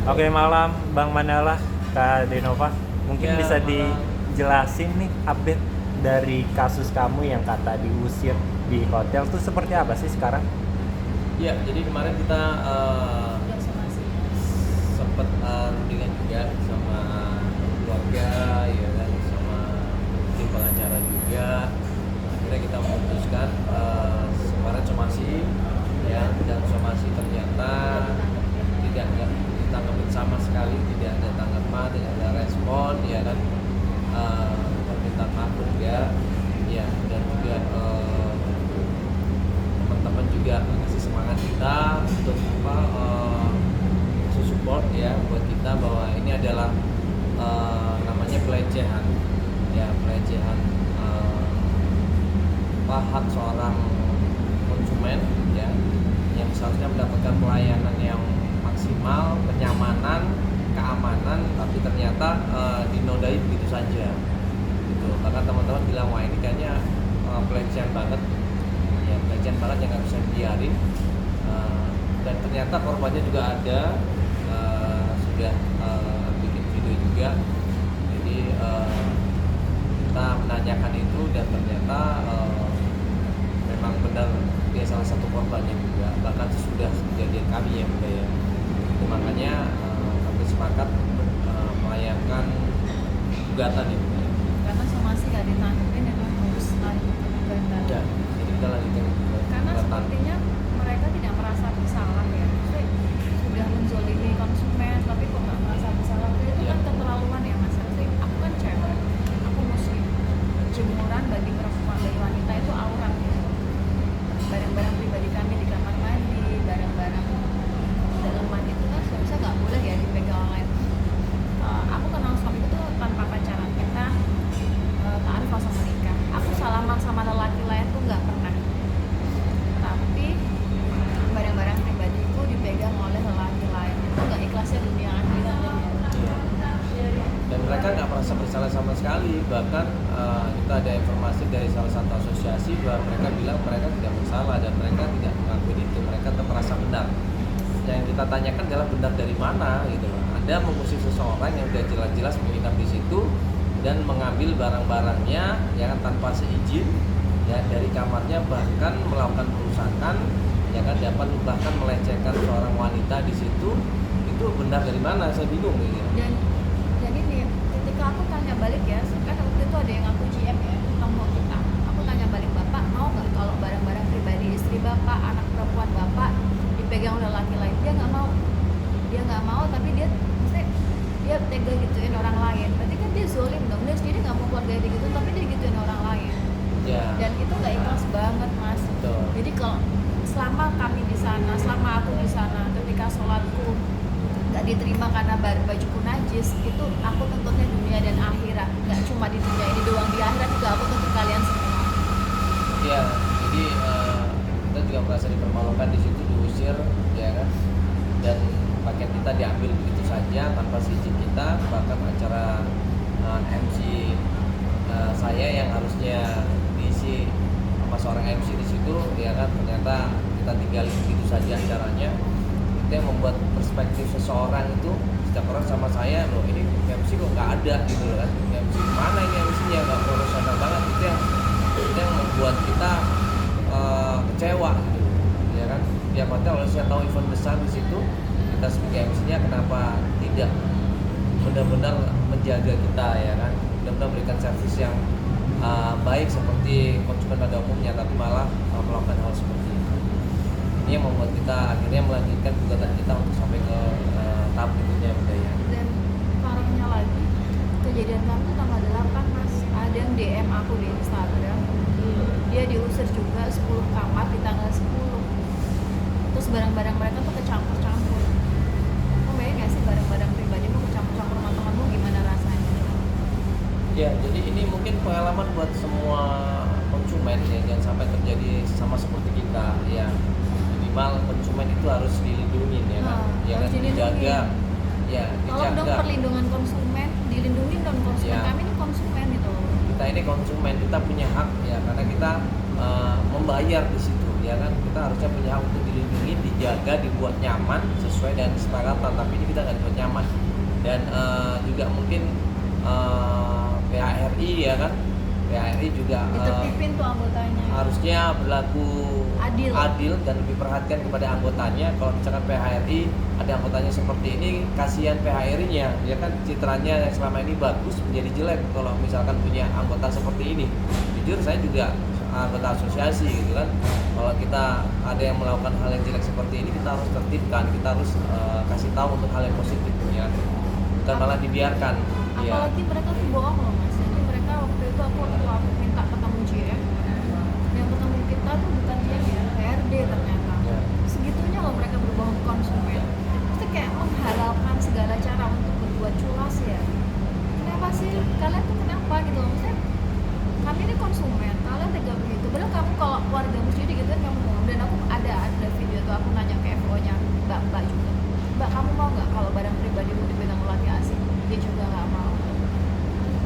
Oke, malam Bang Mandala, Kak Denova. Mungkin Ya, bisa malam. dijelasin nih update dari kasus kamu yang kata diusir di hotel tuh seperti apa sih sekarang? Ya, jadi kemarin kita sempat rundingan juga sama keluarga, ya kan, sama tim pengacara juga. Akhirnya kita memutuskan kemarin somasi, ya, dan somasi ternyata tidak ditanggapi sama sekali, tidak ada tanggapan, tidak ada respon, ya kan. Permintaan maaf juga, ya, dan juga teman-teman juga ngasih semangat kita untuk ngasih support ya buat kita bahwa ini adalah namanya pelecehan, ya, pelecehan hak seorang konsumen, ya, yang seharusnya mendapatkan pelayanan yang maksimal, kenyamanan, keamanan, tapi ternyata dinodai begitu saja gitu. Karena teman-teman bilang wah ini kayaknya pelecehan banget, ya, pelecehan banget yang nggak bisa dibiarin. Dan ternyata korbannya juga ada, sudah bikin video juga. Jadi kita menanyakan itu dan ternyata memang benar dia salah satu korbannya juga, bahkan sudah kejadian kami ya Bunda ya. Itu makanya kami sepakat melayangkan gugatan ya Bunda ya. Karena somasi nggak ditanggepin memang harus lanjut ke gugatan. Ya, jadi kita lanjutkan Karena gugatan. sepertinya mereka tidak merasa bersalah ya. Maksudnya sudah menzolimi konsumen tapi kok nggak merasa bersalah, itu Ya. kan keterlaluan ya Mas. Maksudnya aku kan cewek, aku muslim, jemuran bagi perempuan, bagi wanita itu aurat ya. Barang-barang pribadi kami di kamar mandi, barang-barang daleman itu kan seharusnya nggak boleh ya dipegang online. Aku kenal suamiku tuh tanpa pacaran, kita taaruf langsung menikah. Aku salaman sama lelaki lain tuh nggak pernah, tapi barang-barang pribadiku dipegang oleh lelaki lain itu nggak ikhlasnya dunia akhirat ya. Dan mereka nggak merasa bersalah sama sekali, bahkan kita ada informasi dari salah satu asosiasi bahwa mereka bilang mereka tidak bersalah dan mereka tidak mengakui itu, mereka tetap merasa benar. Yang kita tanyakan adalah benar dari mana gitu loh. Ada mengusir seseorang yang sudah jelas-jelas menginap di situ dan mengambil barang-barangnya ya kan tanpa seizin, ya, dari kamarnya, bahkan melakukan perusakan, ya kan, dapat bahkan melecehkan seorang wanita di situ. Itu benar dari mana, saya bingung gitu. Dan ini ketika aku tanya balik ya, kan waktu itu ada yang aku GM ya, nomor kita, aku tanya balik, bapak mau nggak kalau barang-barang pribadi istri bapak, anak perempuan bapak dipegang oleh laki lain? Dia nggak mau, tapi dia maksudnya dia tega gituin orang lain, berarti kan dia zolim dong. Dia sendiri nggak mau keluarga dia gitu, tapi dia gituin orang lain. Ya, Dan itu nggak ikhlas banget Mas. betul. Jadi kalau selama kami di sana, selama aku di sana, ketika sholatku nggak diterima karena bajuku najis, itu aku tuntutnya dunia dan akhirat, nggak cuma di dunia ini doang, di akhirat juga aku tuntut kalian semua. Ya, jadi kita juga merasa dipermalukan di situ, diusir, ya kan, dan paket kita diambil begitu saja tanpa izin kita. Bahkan acara MC saya yang harusnya diisi sama seorang MC di situ, ya kan, ternyata kita tinggal begitu saja acaranya. Itu yang membuat perspektif seseorang itu, setiap orang sama saya, loh ini MC kok nggak ada gitu loh kan, MC mana ini MC-nya, nggak profesional banget. Itu yang membuat kita kecewa gitu, ya kan. Ya padahal kalau saya tahu event besar di situ, kita sebagai MC-nya kenapa tidak benar-benar menjaga kita, ya kan, benar-benar memberikan servis yang baik seperti konsumen pada umumnya, tapi malah melakukan hal seperti itu. Ini yang membuat kita akhirnya melanjutkan gugatan kita untuk sampai ke tahap berikutnya budaya. Dan parahnya lagi, kejadian kami tuh tanggal 8 Mas, ada yang DM aku di Instagram, dia diusir juga 10 kamar di tanggal 10. Terus barang-barang mereka tuh kecampur-campur. Kamu bayang gak sih barang-barang pribadimu kecampur-campur sama temanmu, gimana rasanya? Ya, jadi ini mungkin pengalaman buat semua konsumen ya, jangan sampai terjadi sama seperti kita ya. Minimal konsumen itu harus dilindungi ya kan, ya kan, harus dilindungi. dijaga, ya, Tolong dong dijaga. perlindungan konsumen, dilindungi dong konsumen. Ya. Kami ini konsumen itu. Kita ini konsumen, kita punya hak ya, karena kita membayar di situ ya kan, kita harusnya punya hak untuk dilindungi, dijaga. dijaga, dibuat nyaman sesuai dengan kesepakatan, tapi ini kita nggak dibuat nyaman. Dan juga mungkin PHRI ya kan, PHRI juga Ditertipin tuh anggotanya. harusnya berlaku Adil. dan lebih perhatian kepada anggotanya. Kalau misalkan PHRI ada anggotanya seperti ini, kasihan PHRI-nya, ya kan, citranya yang selama ini bagus menjadi jelek kalau misalkan punya anggota seperti ini. Jujur saya juga anggota asosiasi gitu kan, kalau kita ada yang melakukan hal yang jelek seperti ini, kita harus tertibkan, kita harus kasih tahu untuk hal yang positif ya, bukan malah dibiarkan ya. Apalagi mereka tuh bohong loh mas. Jadi mereka waktu itu aku minta ketemu GM, yang ketemu kita tuh bukan GM ya, HRD ternyata. Ya. Segitunya loh mereka berbohong ke konsumen. Itu kayak menghalalkan segala cara untuk berbuat culas ya. Kenapa sih kalian tuh kenapa gitu loh? Maksudnya kami ini konsumen, kalian tega begitu. Padahal kamu kalau warga masjid gitu kan kamu mau. Dan aku ada video tuh aku nanya ke FO-nya Mbak juga. Mbak, kamu mau nggak kalau barang pribadimu dipegang laki asing? Dia juga nggak mau.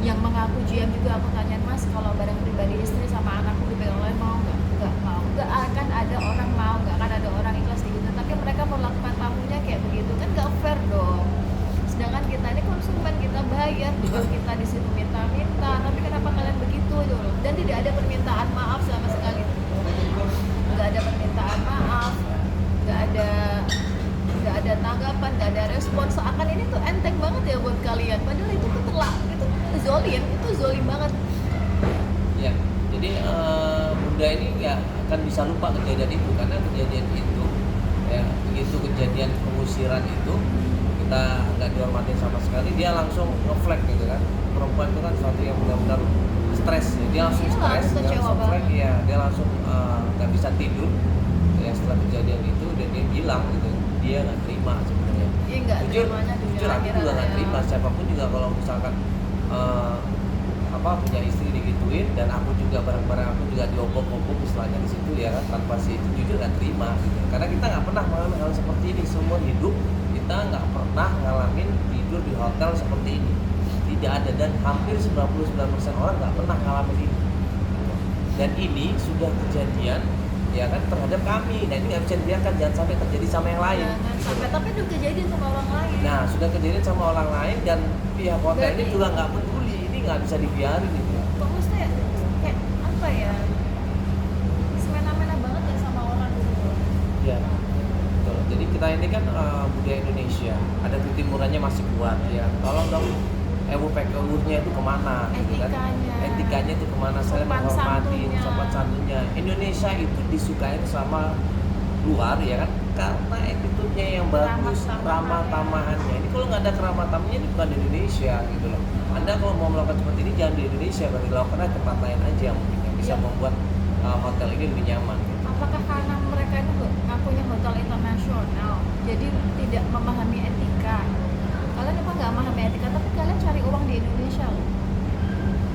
Yang mengaku GM juga aku tanyain, mas kalau barang pribadi istri sama anakku dipegang lain mau nggak? Nggak mau. Nggak akan ada orang mau, nggak akan ada orang ikhlas gitu. Tapi mereka melakukan tamunya kayak begitu kan nggak fair dong. Sedangkan kita ini konsumen, kita bayar, bukan kita di situ minta-minta. Tapi kenapa kalian begitu dulu? Dan tidak ada permintaan maaf sama sekali. Nggak ada permintaan maaf, nggak ada tanggapan, nggak ada respon. Seakan ini tuh enteng banget ya buat kalian. Padahal itu tuh itu zolim banget. Ya, jadi Bunda ini nggak akan bisa lupa kejadian itu, karena kejadian itu ya, begitu kejadian pengusiran itu kita nggak dihormatin sama sekali, dia langsung nge-flag gitu kan. Perempuan itu kan suatu yang benar-benar stres ya. Dia langsung Iya, stres, dia kecewa langsung flag banget. ya, dia langsung nggak bisa tidur ya setelah kejadian itu, dan dia bilang gitu dia nggak terima sebenarnya. Iya, nggak terimanya Jujur aku juga nggak terima, siapapun juga kalau misalkan punya istri digituin, dan aku juga barang-barang aku juga diobok-obok istilahnya di situ ya kan, tanpa si itu, jujur nggak terima gitu. Karena kita nggak pernah mengalami hal seperti ini seumur hidup, kita nggak pernah ngalamin tidur di hotel seperti ini, tidak ada, dan hampir 99% orang nggak pernah ngalamin ini. Dan ini sudah kejadian ya kan terhadap kami, nah ini nggak bisa dibiarkan, jangan sampai terjadi sama yang lain. Jangan sampai, tapi udah kejadian sama orang lain. Nah, sudah kejadian sama orang lain, dan pihak hotel ini Berarti- juga nggak peduli, ini nggak bisa dibiarin gitu. Kok maksudnya kayak apa ya? Semena-mena banget ya sama orang gitu. Ya, betul. Jadi kita ini kan budaya Indonesia, ada titik murahnya masih kuat ya. Tolong dong, PKU-nya itu kemana? Gitu kan? Etikanya itu kemana? Saya Sopan menghormati santunnya. sopan santunnya. Indonesia itu disukai sama luar ya kan, karena attitude-nya yang bagus, ramah tamahannya. Ini kalau nggak ada keramah tamahannya, ini bukan di Indonesia gitu loh. Anda kalau mau melakukan seperti ini jangan di Indonesia, berarti lakukan aja tempat lain aja yang mungkin yang bisa Iya. membuat hotel ini lebih nyaman. Apakah karena mereka itu ngakunya hotel internasional, jadi tidak memahami etika? Kalian apa nggak memahami etika, tapi kalian cari uang di Indonesia loh.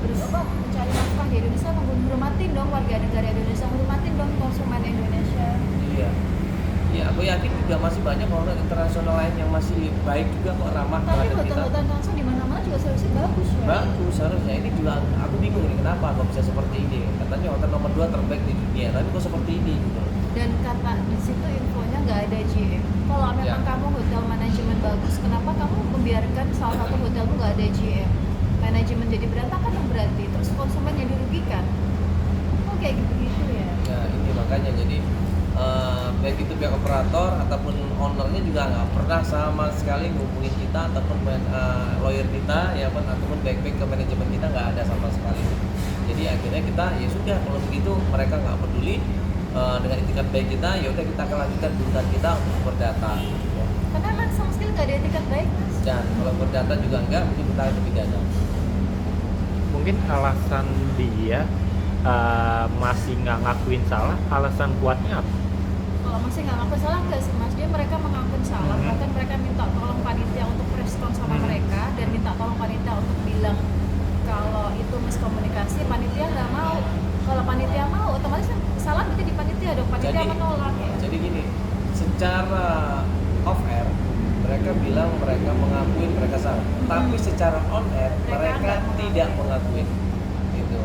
Mencari nafkah di Indonesia, menghormatin dong warga negara Indonesia, hormatin dong konsumen Indonesia. Iya. Ya, aku yakin juga masih banyak hotel internasional lain yang masih baik juga kok, ramah Tapi terhadap kita. hotel-hotel internasional di mana-mana juga seharusnya bagus ya. Bagus harusnya, ini juga aku bingung nih kenapa kok bisa seperti ini. Katanya hotel nomor 2 terbaik di dunia, tapi kok seperti ini gitu. Dan kata di situ infonya nggak ada GM. Kalau memang Ya. kamu hotel manajemen bagus, kenapa kamu membiarkan salah satu hotelmu nggak ada GM? Manajemen jadi berantakan dong berarti, terus konsumen yang dirugikan. Oh kayak gitu ya. Ya ini makanya jadi baik itu pihak operator ataupun ownernya juga nggak pernah sama sekali ngubungin kita, ataupun lawyer kita ya kan, ataupun baik-baik ke manajemen kita, nggak ada sama sekali. Jadi akhirnya kita ya sudah, kalau begitu mereka nggak peduli dengan etikat baik kita, ya udah kita akan lanjutkan tuntutan kita untuk berdata. Ya. Karena emang sama sekali nggak ada etikat baik mas. Dan kalau berdata juga enggak, mungkin kita akan pidana. Mungkin alasan dia masih nggak ngakuin salah, alasan kuatnya apa? Kalau masih nggak ngaku salah nggak sih mas, mereka mengakuin salah, Mhm. bahkan mereka minta tolong panitia untuk respon sama Mhm. mereka, dan minta tolong panitia untuk bilang kalau itu miskomunikasi. Panitia nggak mau. Kalau panitia mau, otomatis kan salah berarti di panitia dong, panitia menolak ya. Jadi gini, secara off air mereka bilang mereka mengakui mereka salah, tapi secara on air Mereka mereka nggak mengakui. tidak mengakui. Gitu.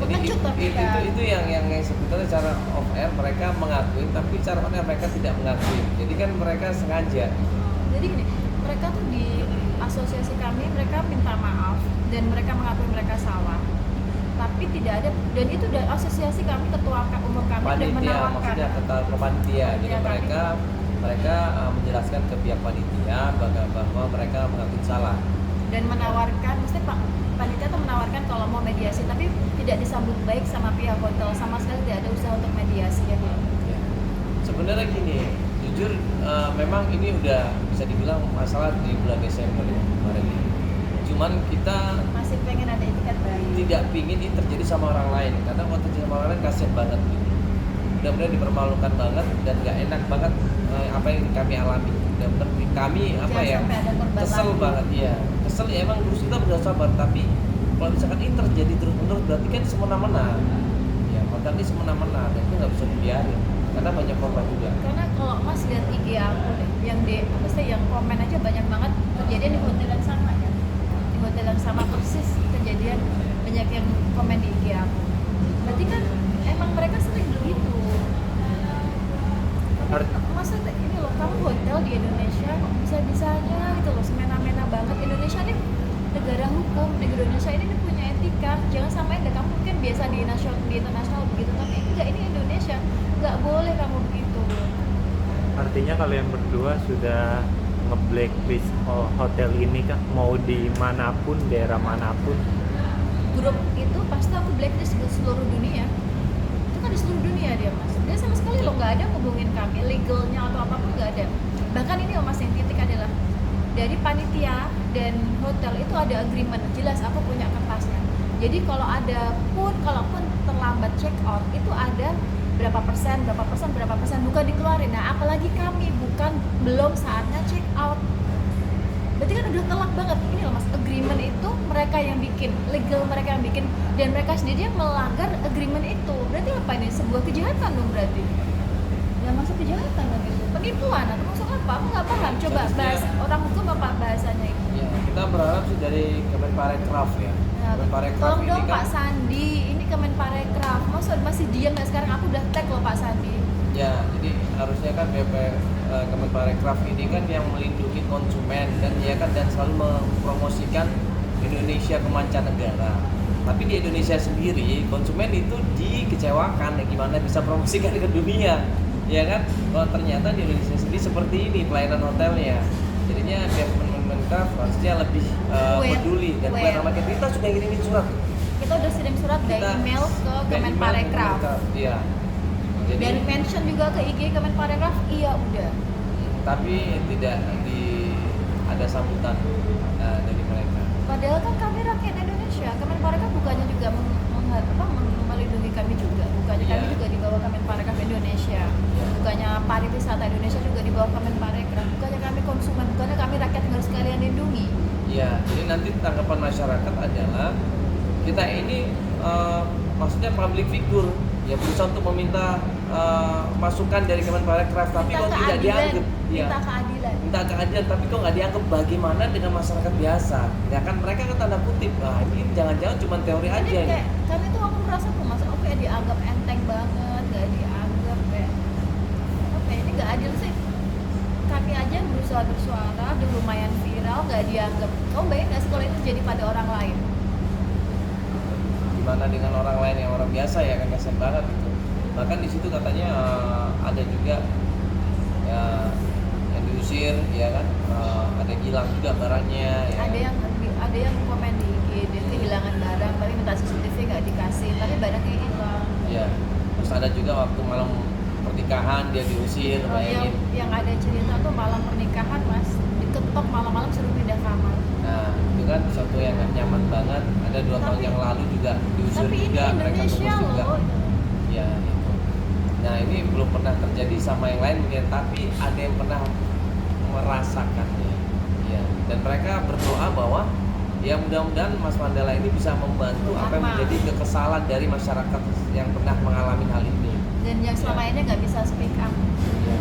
Jadi Pengecut tapi kan. itu yang sebetulnya secara off air mereka mengakui, tapi secara on air mereka tidak mengakui. Jadi kan mereka sengaja. Jadi gini, mereka tuh di asosiasi kami mereka minta maaf dan mereka mengakui mereka salah. Tapi tidak ada, dan itu dari asosiasi kami, ketua umum kami udah Panitia, menawarkan. maksudnya ke panitia. Jadi Panitia mereka menjelaskan ke pihak panitia bahwa mereka mengakui salah. Dan menawarkan, mesti Pak panitia tuh menawarkan kalau mau mediasi, tapi tidak disambut baik sama pihak hotel, sama sekali tidak ada usaha untuk mediasi ya. Ya. Sebenarnya gini, jujur memang ini udah bisa dibilang masalah di bulan Desember ya kemarin ini. Cuman kita Masih pengen ada etikat baik. tidak pingin ini terjadi sama orang lain, karena kalau terjadi sama orang lain kasihan banget gitu. Benar-benar dipermalukan banget dan nggak enak banget apa yang kami alami. Benar-benar kami apa Jangan ya sampai ada korban kesel lagi. banget ya. Kesel ya, emang terus kita berusaha sabar, tapi kalau misalkan ini terjadi terus-menerus berarti kan semena-mena. Ya, hotel ini semena-mena dan itu nggak bisa dibiarin karena banyak korban juga. Karena kalau Mas lihat IG aku deh, yang apa sih, yang komen aja banyak banget kejadian di hotel yang sama ya. Di hotel yang sama persis kejadian, banyak yang komen di IG aku. Berarti kan emang mereka sering begitu. Masa ini loh, kamu hotel di Indonesia kok bisa-bisanya gitu loh, semena-mena banget. Indonesia ini negara hukum, Indonesia ini punya etika. Jangan samain deh, kamu mungkin biasa di internasional begitu, tapi enggak, ini Indonesia, nggak boleh kamu begitu. Artinya kalian berdua sudah nge-blacklist hotel ini kan, mau di manapun, daerah manapun. Grup itu pasti aku blacklist ke seluruh dunia. Itu kan di seluruh dunia dia Mas. Dia sama sekali loh nggak ada hubungin kami, legalnya atau apapun nggak ada. Bahkan ini loh Mas, yang titik adalah dari panitia dan hotel itu ada agreement jelas, aku punya kertasnya. Jadi kalaupun terlambat check out itu ada berapa persen, bukan dikeluarin. Nah apalagi kami belum saatnya check out. Berarti kan udah telak banget. Ini loh Mas, agreement itu mereka yang bikin, legal mereka yang bikin, dan mereka sendiri yang melanggar agreement itu. Berarti apa ini? Sebuah kejahatan dong berarti. Ya masuk kejahatan dong itu. Penipuan atau masuk apa? Aku nggak paham. Coba bahas orang hukum apa bahasanya itu. Ya, kita berharap sih dari Kemenparekraf ya. Nah, Kemenparekraf tolong ini dong kan Pak Sandi, ini Kemenparekraf. Masih diam nggak sekarang? Aku udah tag loh Pak Sandi. ya, jadi harusnya kan Kemenparekraf ini kan yang melindungi konsumen dan ya kan, dan selalu mempromosikan Indonesia ke mancanegara. Tapi di Indonesia sendiri konsumen itu dikecewakan, ya gimana bisa promosikan ke dunia, ya kan? Kalau ternyata di Indonesia sendiri seperti ini pelayanan hotelnya, jadinya pihak Kemenparekraf harusnya lebih peduli dan bukan sama kita sudah ngirimin surat. Kita udah kirim surat dari email ke Kemenparekraf. Iya. Jadi, Dan mention juga ke IG Kemenparekraf, iya udah. tapi tidak ada sambutan dari mereka. Padahal kan kami rakyat Indonesia, Kemenparekraf bukannya juga melindungi kami juga, bukannya kami Iya. juga di bawah Kemenparekraf Indonesia, bukannya pariwisata Indonesia juga di bawah Kemenparekraf, bukannya kami konsumen, bukannya kami rakyat yang harus kalian lindungi. Iya, jadi nanti tanggapan masyarakat adalah kita ini maksudnya public figure, ya berusaha untuk meminta masukan dari Kemenparekraf, tapi kok tidak dianggap. Ya. Minta keadilan, tapi kok nggak dianggap. Bagaimana dengan masyarakat biasa? Ya kan mereka kan tanda kutip, nah ini jangan-jangan cuma teori aja Ini ini. kayak, kami tuh aku merasa tuh Mas, oke dianggap enteng banget, gak dianggap kayak oke, ini gak adil sih. Kami aja berusaha bersuara, udah lumayan viral, gak dianggap. Kamu bayangin gak sih kalau itu jadi pada orang lain? Gimana dengan orang lain yang orang biasa, ya kan kasian banget gitu. Bahkan di situ katanya ada juga ya yang diusir, ya kan, ada yang hilang juga barangnya. Ya. Ada yang komen di IG, dia kehilangan barang, tapi minta CCTV gak dikasih, tapi barangnya hilang. Ya, terus ada juga waktu malam pernikahan dia diusir, bayangin. Yang ada cerita tuh malam pernikahan Mas, diketok malam-malam suruh pindah kamar. Nah, itu kan sesuatu yang gak nyaman banget. Ada 2 tahun yang lalu juga diusir Tapi ini juga, mereka Indonesia tunggu juga. loh. Ya, itu. Nah, ini belum pernah terjadi sama yang lain mungkin, tapi ada yang pernah merasakannya. Ya, dan mereka berdoa bahwa ya mudah-mudahan Mas Mandala ini bisa membantu apa yang menjadi kekesalan dari masyarakat yang pernah mengalami hal ini. Dan yang selama ini nggak bisa speak up. Ya.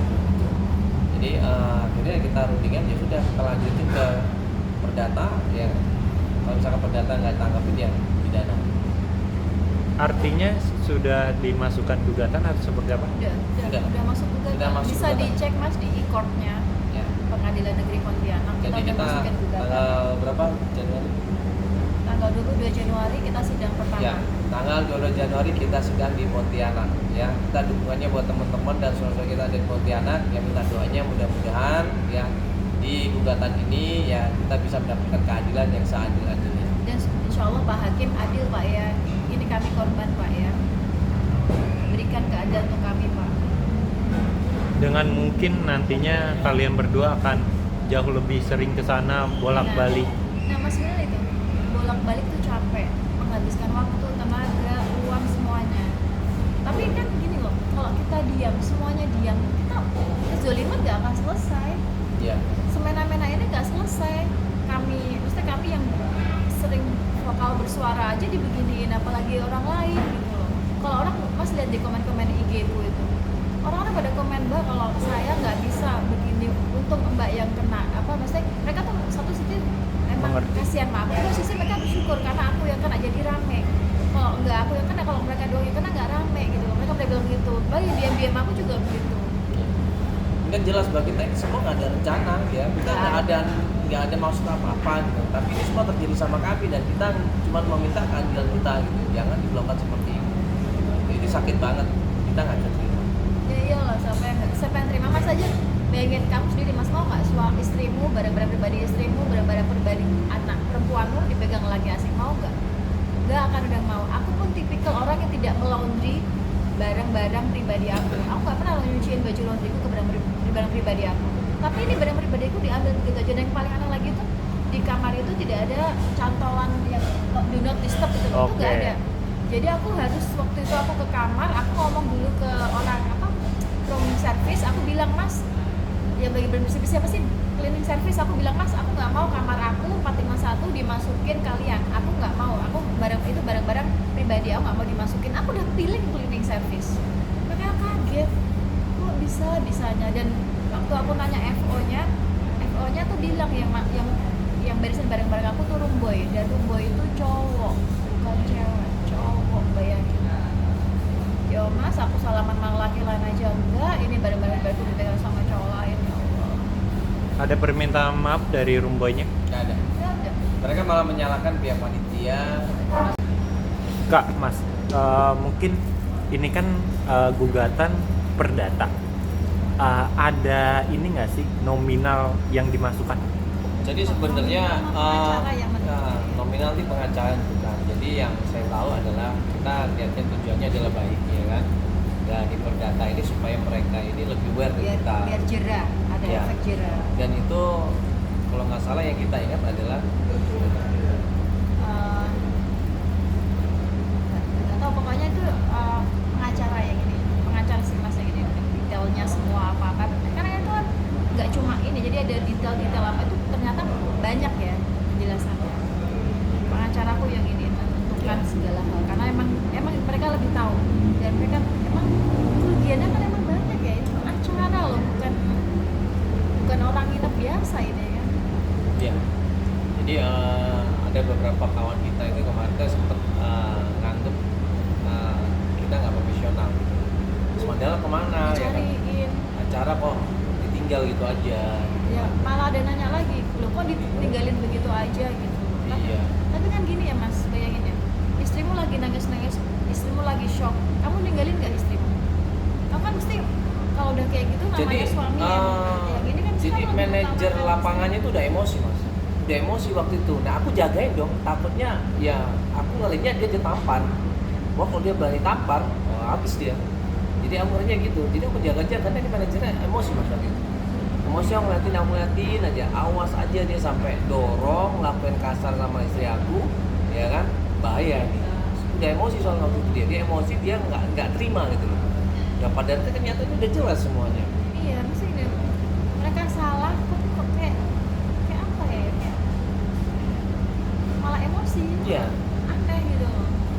Jadi akhirnya kita rundingan, ya sudah kita lanjutin ke perdata, ya kalau misalkan perdata nggak tanggapin ya pidana. artinya sudah dimasukkan gugatan atau seperti apa? Udah masuk gugatan. Sudah masuk Bisa gugatan. dicek Mas di e-courtnya Ya. Pengadilan Negeri Pontianak. Jadi udah kita masukin gugatan. tanggal berapa Januari? Tanggal 22 Januari kita sidang pertama. Ya, tanggal 22 Januari kita sidang di Pontianak. Ya, kita dukungannya buat teman-teman dan saudara kita di Pontianak. Ya, minta doanya mudah-mudahan ya di gugatan ini ya kita bisa mendapatkan keadilan yang seadil-adilnya. Dan insya Allah Pak Hakim adil Pak ya. Ini kami korban Pak ya. Berikan keadilan untuk kami Pak. Dengan mungkin nantinya kalian berdua akan jauh lebih sering ke sana bolak-balik. Nah Mas sebenarnya itu bolak-balik tuh capek, menghabiskan waktu, tenaga, uang semuanya. Tapi kan gini loh, kalau kita diam, semuanya diam, kita kezoliman gak akan selesai. Ya. Semena-mena ini gak selesai. Maksudnya kami yang sering vokal bersuara aja dibeginiin, apalagi orang lain gitu loh. Kalau orang, Mas lihat di komen-komen IG ku itu, orang-orang pada komen Mbak kalau saya nggak bisa begini, untung Mbak yang kena. Maksudnya mereka tuh satu sisi emang Mengerti. kasihan sama aku, satu sisi mereka bersyukur karena aku yang kena jadi rame. Kalau nggak aku yang kena, kalau mereka doang yang kena nggak rame gitu. Mereka udah bilang gitu. Mbak yang diam-diam aku juga begitu. Kan jelas bagi kita ini semua nggak ada rencana ya, kita nggak ada maksud apa-apa gitu. Tapi ini semua terjadi sama kami dan kita cuma meminta keadilan kita gitu. Jangan dilakukan seperti ini. Ini sakit banget, kita nggak bisa terima. Ya iyalah, siapa yang terima. Mas aja bayangin kamu sendiri, Mas mau nggak suami istrimu, barang-barang pribadi istrimu, barang-barang pribadi anak perempuanmu dipegang lagi asing, mau nggak? Nggak akan udah mau. Aku pun tipikal orang yang tidak melaundry barang-barang pribadi aku. Aku nggak pernah nyuciin baju laundryku ke barang pribadi aku. Tapi ini barang pribadiku diambil begitu aja. Dan yang paling aneh lagi tuh di kamar itu tidak ada cantolan yang do not disturb itu nggak ada. Jadi aku harus waktu itu aku ke kamar, aku ngomong dulu ke orang room service, aku bilang Mas, yang bagi bersih siapa sih cleaning service, aku bilang Mas, aku nggak mau kamar aku 451 dimasukin kalian, aku nggak mau, aku barang-barang pribadi aku nggak mau dimasukin, aku udah pilih cleaning service. Mereka kaget, kok bisanya. Dan waktu aku nanya FO-nya tuh bilang yang barisan barang-barang aku tuh roomboy, dan roomboy itu cowok bukan cewek, cowok, bayangin. Yo Mas, aku salaman sama laki lain aja enggak, ini barang-barang baru dipegang sama cowok lain, ya Allah. Ada permintaan maaf dari roomboy-nya? Nggak ada. Nggak ada. Mereka malah menyalahkan pihak panitia. Kak, Mas, mungkin ini kan gugatan perdata. Ada ini nggak sih nominal yang dimasukkan? Jadi sebenarnya Pengacara yang nominal di pengacara bukan. Jadi yang saya tahu adalah kita lihatnya tujuannya adalah baik ya kan. Dan di perdata ini supaya mereka ini lebih aware dari kita. biar jera, ada Ya. efek jera. Dan itu kalau nggak salah yang kita ingat adalah Nggak tahu, pokoknya itu pengacara yang ini, pengacara si Mas yang ini, detailnya semua apa-apa. Karena itu kan nggak cuma ini, jadi ada detail-detail apa itu ternyata banyak ya penjelasannya. Pengacaraku yang ini menentukan segala hal, karena emang mereka lebih tahu, dan mereka emang kerugiannya kan emang banyak ya. Itu acara loh, bukan orang nginep biasa ini kan. ya. Jadi ada beberapa kawan kita itu kemarin sempat nganggep kita nggak profesional. Terus Mandala kemana ya kan? Dicariin. Acara kok ditinggal gitu aja. Ya malah ada nanya lagi, loh kok ditinggalin begitu aja gitu. Iya. Tapi kan gini ya Mas, bayangin ya, istrimu lagi nangis-nangis, istrimu lagi shock, kamu ninggalin nggak istrimu? Kamu kan mesti kalau udah kayak gitu namanya Jadi suami yang gini kan jadi sekarang manajer utama- lapangannya itu udah emosi mas, udah emosi waktu itu. Nah aku jagain dong, takutnya ya aku ngelihatnya dia tampar. Wah kalau dia berani tampar, habis dia. Jadi aku ngelihatnya gitu. Jadi aku jaga-jaga karena ini manajernya emosi mas waktu itu. Emosi aku ngeliatin aja, awas aja dia sampai dorong, lakuin kasar sama istri aku, ya kan, bahaya nih. Udah emosi soal waktu itu dia emosi, dia nggak terima gitu loh. Ya padahal kan kenyataannya udah jelas semuanya. Iya, mesti deh. Mereka salah, kok kayak apa ya? Kayak malah emosi. Iya. Aneh gitu.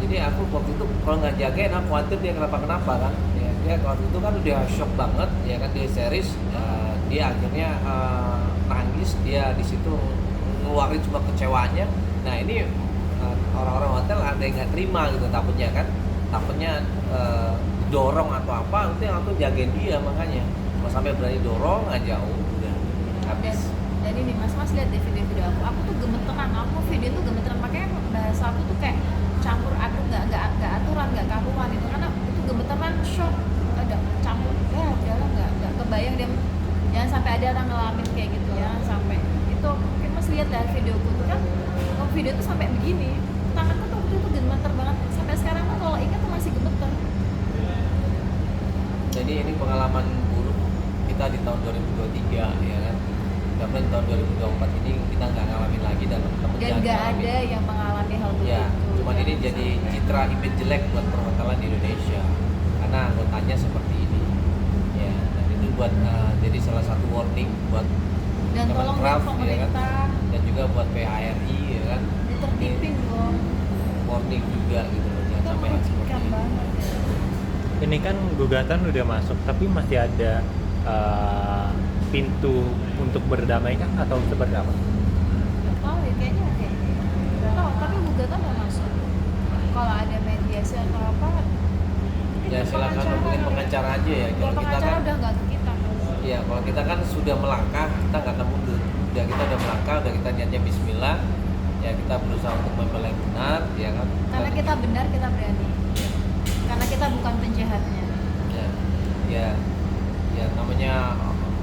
Jadi aku waktu itu kalau nggak jagain aku khawatir dia kenapa kan. Ya, dia waktu itu kan udah shock banget, ya kan dia series. Dia akhirnya nangis, dia di situ ngeluarin semua kecewanya. Nah ini orang-orang hotel ada yang nggak terima gitu takutnya kan. takutnya didorong atau apa, itu yang aku jagain dia, makanya kalau sampai berani dorong aja udah habis. Dan ini mas lihat deh video aku tuh gemeteran, aku video tuh gemeteran, makanya bahasa aku tuh kayak campur aduk, nggak aturan, nggak karuan itu, karena itu gemeteran, shock, ada campur, ya udahlah, nggak kebayang dia, jangan sampai ada orang ngalamin kayak gitu ya, sampai itu mungkin mas lihat dari videoku tuh kan, video tuh sampai begini, tanganku tuh waktu itu gemeter banget, sampai sekarang tuh kalau ingat tuh masih gemeter. Jadi ini pengalaman buruk kita di tahun 2023 ya kan. Mudah-mudahan tahun 2024 ini kita nggak ngalamin lagi dan teman-teman Dan nggak ada yang mengalami hal begitu. Ya, cuman ini jadi citra image jelek buat perhotelan di Indonesia karena anggotanya seperti ini. Ya, dan itu buat jadi salah satu warning buat dan tolong ya Kemenkraf, pemerintah dan juga buat PHRI ya kan. ditertibin dong. Warning juga gitu loh, jangan Itu sampai hal seperti merugikan ini. banget ya. Ini kan gugatan udah masuk, tapi masih ada pintu untuk berdamai kan atau seperti apa? Oh ya kayaknya ada. Oh, tapi gugatan udah masuk. Kalau ada mediasi atau apa, Ya silakan hubungin pengacara aja ya. Kalau Kalau kita pengacara kan udah nggak ke kita. ya kalau kita kan sudah melangkah, kita nggak akan mundur. Kita udah melangkah, udah kita niatnya Bismillah. Ya kita berusaha untuk membela yang benar, ya kan. Karena kita benar, kita berani. Karena kita bukan penjahatnya. Ya namanya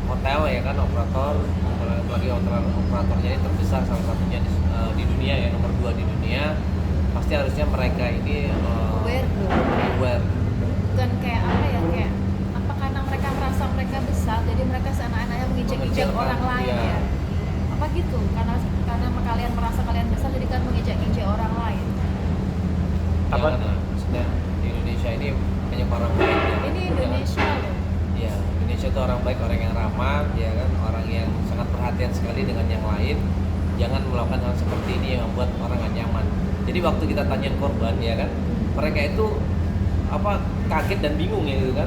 hotel ya kan, operator, apalagi operatornya ini terbesar salah satunya di dunia ya, nomor 2 di dunia. Pasti harusnya mereka ini aware. Bukan kayak apa ya, kayak apa, karena mereka merasa mereka besar, jadi mereka seenak-enaknya menginjak-injak orang lain ya. Apa gitu? Karena kalian merasa kalian besar, jadi kan menginjak-injak orang lain. Apa? Maksudnya di Indonesia ini banyak orang baik ya. Ini Indonesia loh. Ya, Indonesia itu orang baik, orang yang ramah, ya kan, orang yang sangat perhatian sekali dengan yang lain. Jangan melakukan hal seperti ini yang membuat orang gak nyaman. Jadi waktu kita tanyain korban, ya kan, mereka itu kaget dan bingung ya gitu kan.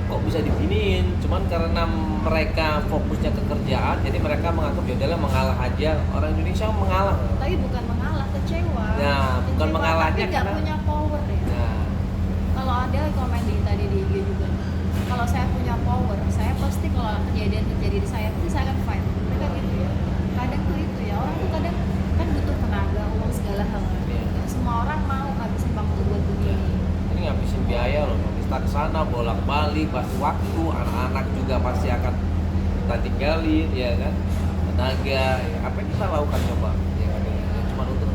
Kok bisa diginiin? Cuman karena mereka fokusnya ke kerjaan, jadi mereka menganggap ya udahlah mengalah aja. Orang Indonesia mengalah. Tapi bukan mengalah, kecewa. Nah, bukan Kecewa, mengalahnya tapi nggak karena- punya power ya. Nah, Kalau ada komen tadi di IG juga, kalau saya punya power, saya pasti kalau kejadian terjadi di saya, pasti saya akan fight. Mereka gitu ya. Kadang tuh itu ya, orang tuh kadang kan butuh tenaga, uang segala hal. Iya. Nggak semua orang mau ngabisin waktu buat begini. ini ngabisin biaya loh, kita ke sana bolak-balik, pasti waktu, anak-anak juga pasti akan kita tinggalin, ya kan, tenaga, ya, apa yang kita lakukan coba, ya kan, ya, cuma untuk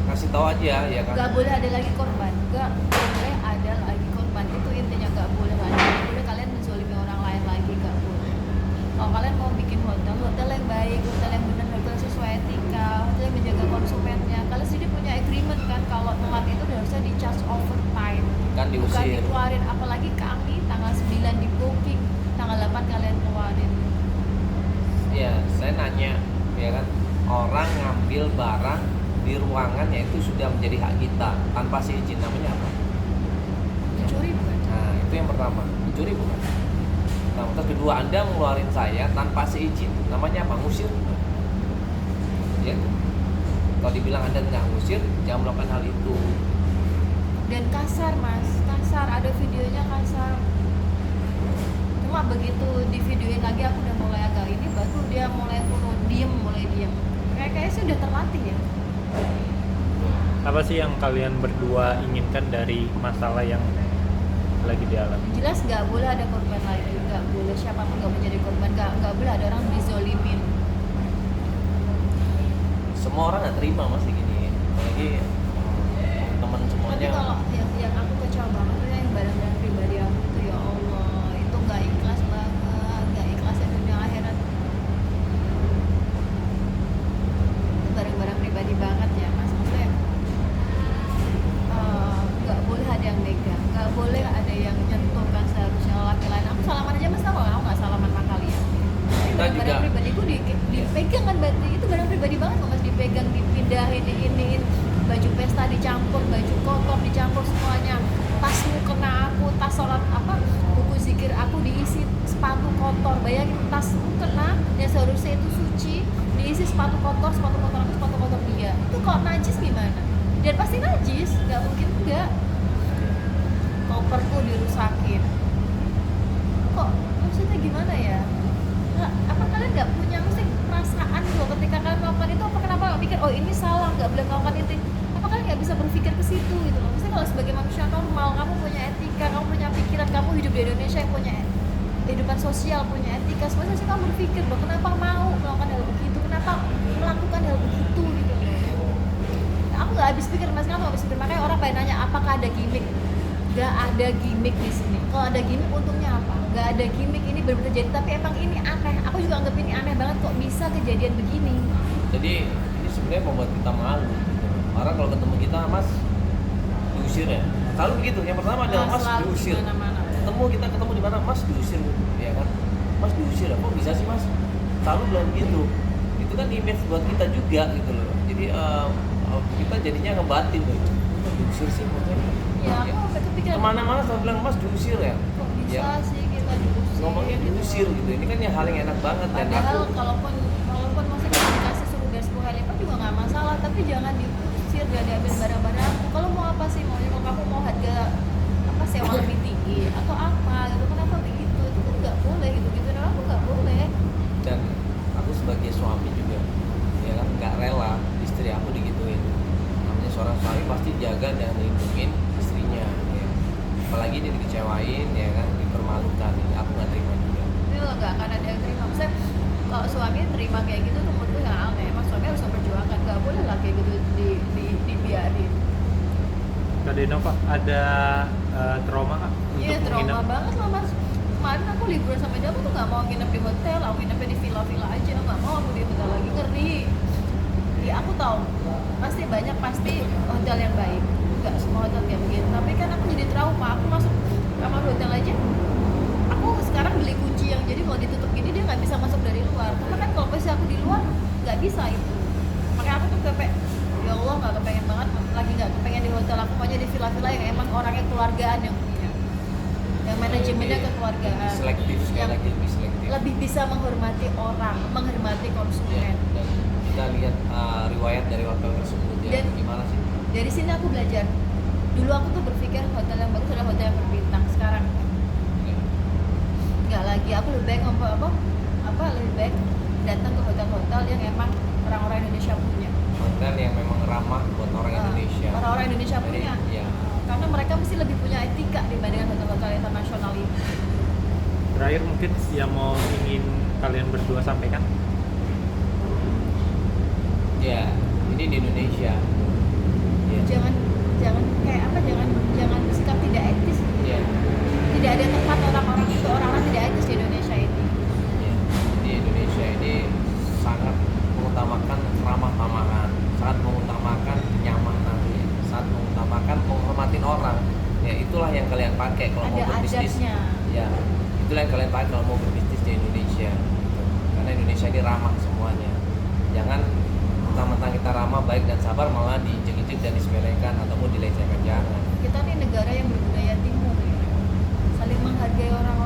kasih tahu aja, ya kan. Nggak boleh ada lagi korban, nggak boleh ada lagi korban, itu intinya nggak boleh lagi. Nggak boleh kalian menzolimi orang lain lagi, nggak boleh. Kalau kalian mau bikin hotel yang baik, hotel yang benar, hotel sesuai etika, hotel yang menjaga konsumennya, kalian sendiri punya agreement kan, kalau telat itu harusnya di charge overtime, Kan bukan diusir. dikeluarin. Apalagi kami tanggal 9 di booking, tanggal 8 kalian keluarin. Ya, saya nanya, ya kan, orang ngambil barang di ruangan ya itu sudah menjadi hak kita tanpa seizin, namanya apa? Mencuri bukan? Nah, itu yang pertama, mencuri bukan? Nah, terus kedua, Anda ngeluarin saya tanpa seizin, namanya apa? Ngusir. Ya. Kalau dibilang Anda nggak ngusir, jangan melakukan hal itu. Dan kasar mas, kasar, ada videonya kasar. Cuma begitu di videoin lagi aku udah mulai agak ini, baru dia mulai turun, mulai diem. Kayaknya sih udah terlatih ya. Apa sih yang kalian berdua inginkan dari masalah yang lagi dialami? Jelas nggak boleh ada korban lagi, nggak boleh siapapun nggak menjadi korban, nggak boleh ada orang dizolimin. Semua orang nggak terima masih gini, apalagi teman Tapi semuanya. kalau yang aku kecewa banget tuh yang barang-barang pribadi aku tuh, ya Allah, itu nggak ikhlas banget, nggak ikhlas di dunia akhirat. Itu barang-barang pribadi banget ya mas, maksudnya nggak boleh ada yang megang, nggak boleh ada yang nyentuh kan, seharusnya laki lain. Aku salaman aja mas, tau nggak? Aku nggak salaman sama kalian. Tapi Kita barang-barang juga- pribadiku dipegang kan, berarti itu barang pribadi banget kok mas, dipegang, dipindahin, diiniin, baju pesta dicampur, baju kotor dicampur semuanya, tasmu kena aku, tas sholat apa, buku zikir aku diisi sepatu kotor, bayangin tasmu kena yang seharusnya itu suci, diisi sepatu kotor aku, sepatu kotor dia, itu kok najis gimana? Dan pasti najis, nggak mungkin enggak. koperku dirusakin. Kok maksudnya gimana ya? Apa kalian nggak punya mesti perasaan gitu ketika kalian melakukan itu? Apa kenapa nggak mikir oh ini salah, nggak boleh melakukan itu? Apa kalian nggak bisa berpikir ke situ gitu loh? Maksudnya kalau sebagai manusia normal, kamu punya etika, kamu punya pikiran, kamu hidup di Indonesia yang punya kehidupan sosial, punya etika, sebenarnya sih kamu berpikir loh, kenapa mau melakukan hal begitu, kenapa melakukan hal begitu gitu loh. Nah, aku nggak habis pikir, mas, kamu nggak habis pikir, makanya orang pada nanya apakah ada gimmick. Gak ada gimmick di sini. Kalau ada gimmick untungnya apa? Gak ada gimmick, ini benar-benar terjadi, tapi emang ini aneh. Aku juga anggap ini aneh banget kok bisa kejadian begini. Jadi ini sebenarnya membuat kita malu gitu. Orang kalau ketemu kita, mas diusir ya, selalu begitu. Yang pertama adalah mas Selalu diusir. dimana-mana. Kita ketemu di mana, mas diusir gitu, ya kan? Mas diusir, kok bisa sih mas? Selalu bilang gitu. Itu kan image buat kita juga gitu loh. Jadi kita jadinya ngebatin tuh. Kok diusir sih maksudnya? Ya aku sampai kepikiran Kemana-mana selalu bilang mas diusir ya. kok bisa Ya. sih kita diusir. Ngomongnya diusir gitu. Ini kan yang hal yang enak banget dan Padahal aku kalaupun masih dikasih suruh garis bawah lipat juga nggak masalah, tapi jangan diusir, jangan diambil barang-barang aku. Kalau mau apa sih maunya? Kalau kamu mau harga apa sewa lebih tinggi atau apa gitu, kenapa begitu? Itu kan nggak boleh gitu dan aku nggak boleh. dan aku sebagai suami juga ya kan nggak rela istri aku digituin. Namanya seorang suami pasti jaga dan lindungin istrinya ya. Apalagi dia dikecewain ya kan, dipermalukan, aku nggak terima juga. Itu nggak akan ada yang terima. Maksudnya kalau suami terima kayak gitu tuh menurutku yang aneh. Emang suami harus memperjuangkan, nggak boleh lah kayak gitu dibiarin. Kak Deno, Pak, ada trauma nggak Iya, untuk trauma menginap? banget lah mas. Kemarin aku liburan sama dia, aku tuh nggak mau nginep di hotel, aku nginepnya di villa-villa aja, nggak mau aku di hotel lagi, ngeri. Ya aku tahu pasti banyak hotel yang baik, nggak semua hotel kayak begitu. Tapi kan aku jadi trauma, aku masuk kamar hotel aja, aku sekarang beli kunci yang jadi kalau ditutup gini dia nggak bisa masuk dari luar. Karena kan kalau posisi aku di luar nggak bisa itu. Makanya aku tuh ya Allah nggak kepengen banget, lagi nggak kepengen di hotel, aku maunya di villa-villa yang emang orangnya keluargaan yang punya, yang manajemennya kekeluargaan, Selektif sekali yang lagi, lebih selektif. lebih bisa menghormati orang, menghormati Ya, konsumen. dan kita lihat riwayat dari hotel tersebut ya. Dan- Gimana sih? Dari sini aku belajar. Dulu aku tuh berpikir hotel yang bagus adalah hotel yang berbintang. Sekarang Ya. nggak lagi. Aku lebih baik lebih baik datang ke hotel-hotel yang emang orang-orang Indonesia punya. Hotel yang memang ramah buat orang Indonesia. Orang-orang Indonesia Jadi, punya. ya. Karena mereka mesti lebih punya etika dibandingkan hotel-hotel internasional ini. Terakhir mungkin yang mau ingin kalian berdua sampaikan? Ya, ini di Indonesia. Ya. Jangan kayak apa? Jangan bersikap tidak etis. Ya. Tidak ada tempat orang-orang tidak etis di Indonesia ini. Ya. Di Indonesia ini sangat mengutamakan ramah tamahan, sangat mengutamakan kenyamanan, ya. Sangat mengutamakan menghormatin orang. Ya, itulah yang kalian pakai kalau mau Ada berbisnis. adabnya. Ya, itulah yang kalian pakai kalau mau berbisnis di Indonesia. Gitu. Karena Indonesia ini ramah semuanya. Jangan mentang-mentang kita ramah, baik dan sabar malah diinjek-injek dan disepelekan ataupun dilecehkan, jangan. Kita nih negara yang berbudaya timur ya. Saling menghargai orang